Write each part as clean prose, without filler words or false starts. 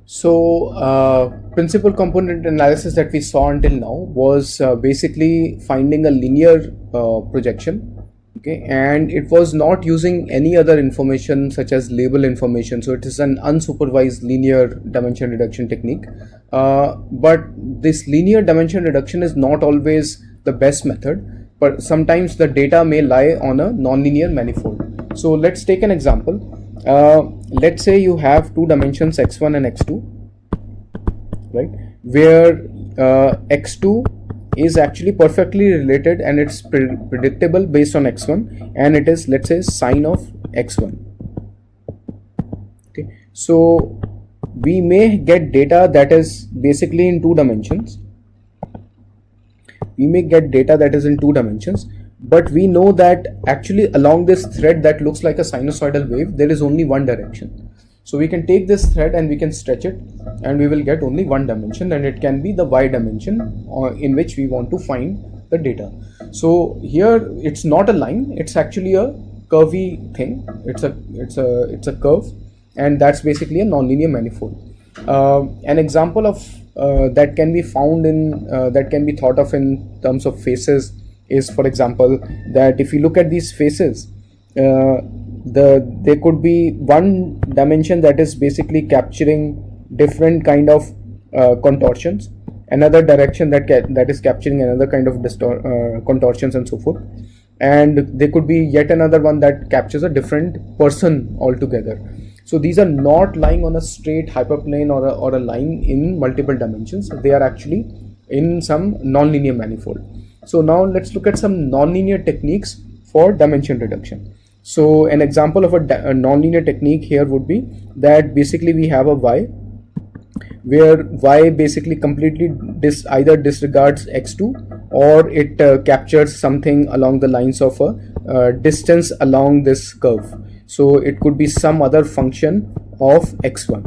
Principal component analysis that we saw until now was basically finding a linear projection. Okay, and it was not using any other information such as label information. So it is an unsupervised linear dimension reduction technique. But this linear dimension reduction is not always the best method, but sometimes the data may lie on a nonlinear manifold. So let's take an example. Let's say you have two dimensions x1 and x2, right, where x2 is actually perfectly related and it's predictable based on x1, and it is, let's say, sine of x1. Okay, so we may get data that is basically in two dimensions. But we know that actually along this thread that looks like a sinusoidal wave, there is only one direction. So we can take this thread and we can stretch it, and we will get only one dimension, and it can be the y dimension in which we want to find the data. So here it's not a line, it's actually a curvy thing. It's a curve, and that's basically a nonlinear manifold. An example of that can be found in that can be thought of in terms of faces is, for example, that if you look at these faces, there could be one dimension that is basically capturing different kind of contortions, another direction that is capturing another kind of contortions, and so forth, and there could be yet another one that captures a different person altogether. So these are not lying on a straight hyperplane or a line in multiple dimensions. They are actually in some nonlinear manifold. So now let's look at some nonlinear techniques for dimension reduction. So an example of a nonlinear technique here would be that basically we have a y, where y basically completely either disregards x2, or it captures something along the lines of a distance along this curve. So it could be some other function of x1.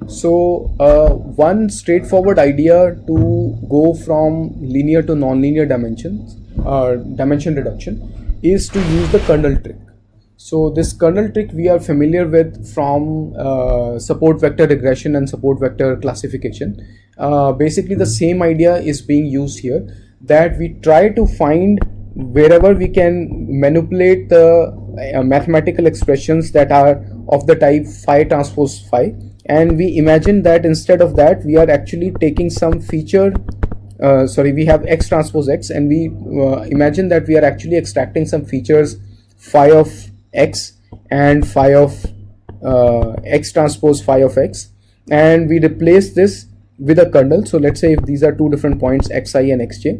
So one straightforward idea to go from linear to nonlinear dimension reduction is to use the kernel trick. So this kernel trick we are familiar with from support vector regression and support vector classification. Basically the same idea is being used here, that we try to find wherever we can manipulate the mathematical expressions that are of the type phi transpose phi, and we imagine that instead of that we are actually taking some feature, we have x transpose x, and we imagine that we are actually extracting some features phi of x and phi of x transpose phi of x, and we replace this with a kernel. So let's say if these are two different points xi and xj,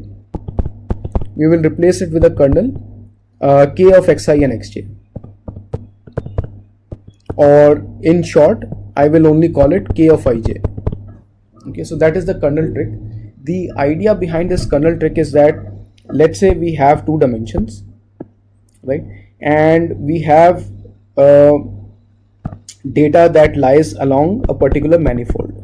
we will replace it with a kernel k of xi and xj, or in short I will only call it k of ij. Okay, so that is the kernel trick. The idea behind this kernel trick is that, let's say we have two dimensions, right, and we have data that lies along a particular manifold.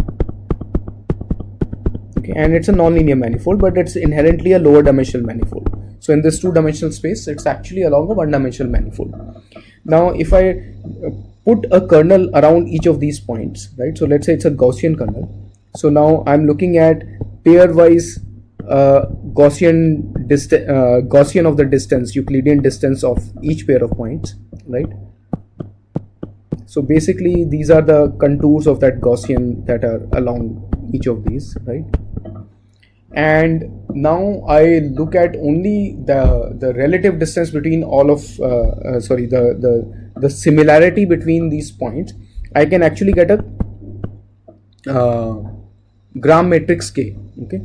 Okay, and it's a nonlinear manifold, but it's inherently a lower dimensional manifold. So in this two-dimensional space, it's actually along a one-dimensional manifold. Now if I put a kernel around each of these points, right, so let's say it's a Gaussian kernel. So now I'm looking at pairwise Gaussian of the distance, Euclidean distance of each pair of points, right. So basically these are the contours of that Gaussian that are along each of these, right. And now I look at only the relative distance between all of the similarity between these points. I can actually get a gram matrix K. Okay,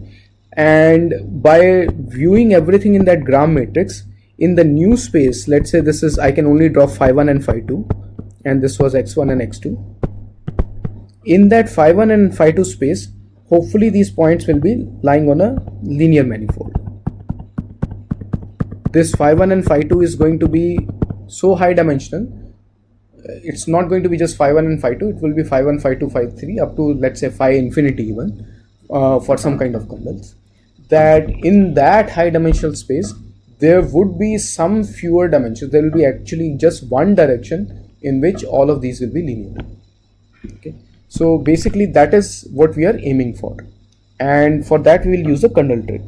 and by viewing everything in that gram matrix in the new space, let's say this is, I can only draw phi 1 and phi 2, and this was x1 and x2. In that phi 1 and phi 2 space, hopefully these points will be lying on a linear manifold. This phi 1 and phi 2 is going to be so high dimensional, it's not going to be just phi 1 and phi 2, it will be phi 1, phi 2, phi 3 up to, let's say, phi infinity even, for some kind of kernels, that in that high dimensional space there would be some fewer dimensions. There will be actually just one direction in which all of these will be linear. Okay, so basically that is what we are aiming for, and for that we will use the kernel trick.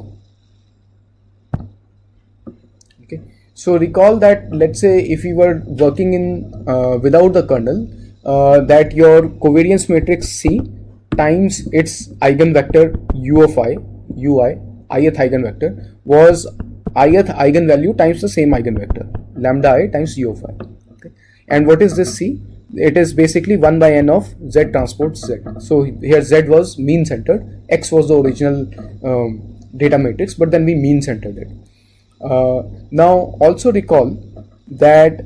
Okay, so recall that, let's say if we were working in without the kernel, that your covariance matrix C times its eigenvector u of I, ui, ith eigenvector, was ith eigenvalue times the same eigenvector, lambda I times u of I. Okay, and what is this C? It is basically 1 by n of z transport z. So here z was mean centered, x was the original data matrix, but then we mean centered it. Now also recall that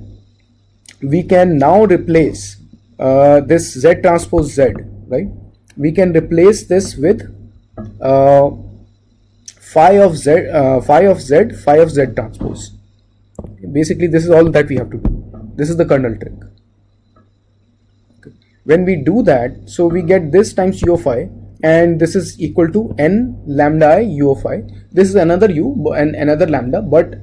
we can now replace this z transpose z, right? We can replace this with phi of z transpose. Basically this is all that we have to do. This is the kernel trick. When we do that, so we get this times u of I, and this is equal to n lambda I u of I. This is another u and another lambda, but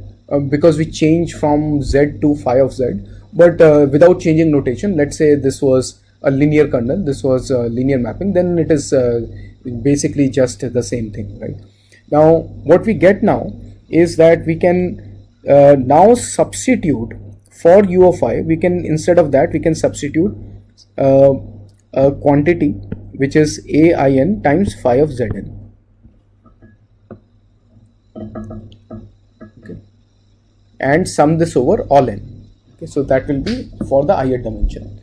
because we change from z to phi of z, but without changing notation, let's say this was a linear kernel, this was a linear mapping, then it is basically just the same thing, right? Now what we get now is that we can now substitute for u of I, we can, instead of that, we can substitute a quantity which is ain times phi of zn. Okay, and sum this over all n. Okay, so that will be for the ith dimension.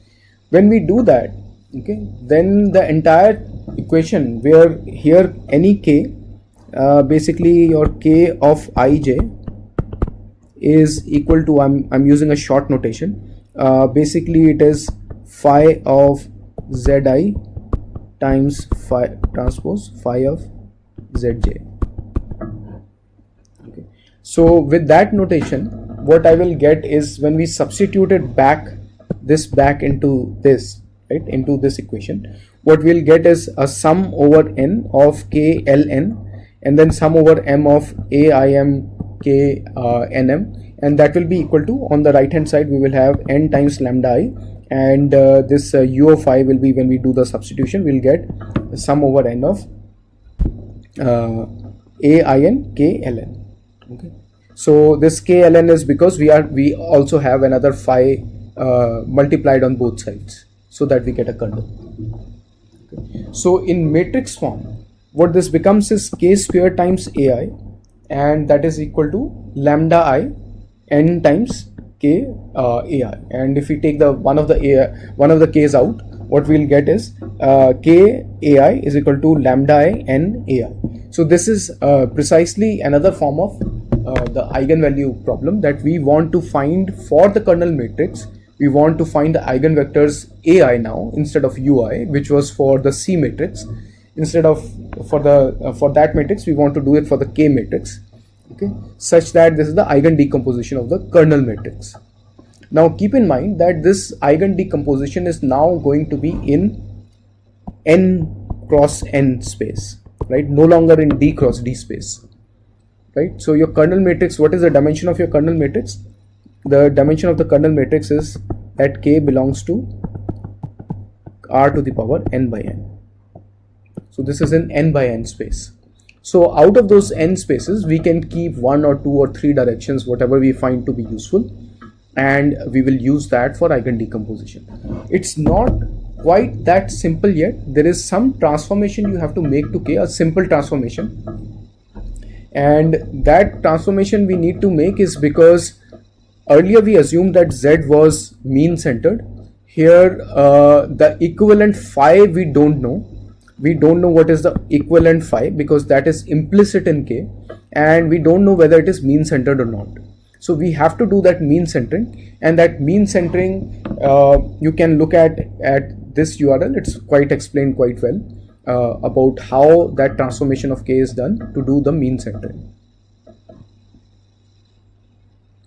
When we do that, okay, then the entire equation, where here any k, basically your k of ij is equal to, I'm using a short notation, basically it is phi of zi times phi transpose phi of zj. Okay, so with that notation, what I will get is, when we substitute it back into this, right, into this equation, what we'll get is a sum over n of k ln, and then sum over m of aim k nm, and that will be equal to, on the right hand side we will have n times lambda I, and this u of I will be, when we do the substitution, we'll get sum over n of ain k ln. Okay, so this k ln is because we also have another phi multiplied on both sides, so that we get a kernel. Okay, so in matrix form, what this becomes is k square times ai, and that is equal to lambda I n times k ai, and if we take the one of the k's out, what we'll get is k ai is equal to lambda I n ai. So this is precisely another form of the eigenvalue problem that we want to find for the kernel matrix. We want to find the eigenvectors ai now instead of ui, which was for the C matrix. Instead of for that matrix, we want to do it for the K matrix. Okay, such that this is the eigen decomposition of the kernel matrix. Now keep in mind that this eigen decomposition is now going to be in n cross n space, right? No longer in d cross d space, right? So your kernel matrix, what is the dimension of your kernel matrix? The dimension of the kernel matrix is that K belongs to R to the power n by n. So this is in n by n space. So out of those n spaces, we can keep 1 or 2 or 3 directions, whatever we find to be useful, and we will use that for eigen decomposition. It's not quite that simple yet. There is some transformation you have to make to K, a simple transformation, and that transformation we need to make is because earlier we assumed that Z was mean centered. Here the equivalent phi we don't know. We don't know what is the equivalent phi because that is implicit in K, and we don't know whether it is mean centered or not. So we have to do that mean centering, and that mean centering you can look at this URL. It's quite explained quite well about how that transformation of K is done to do the mean centering.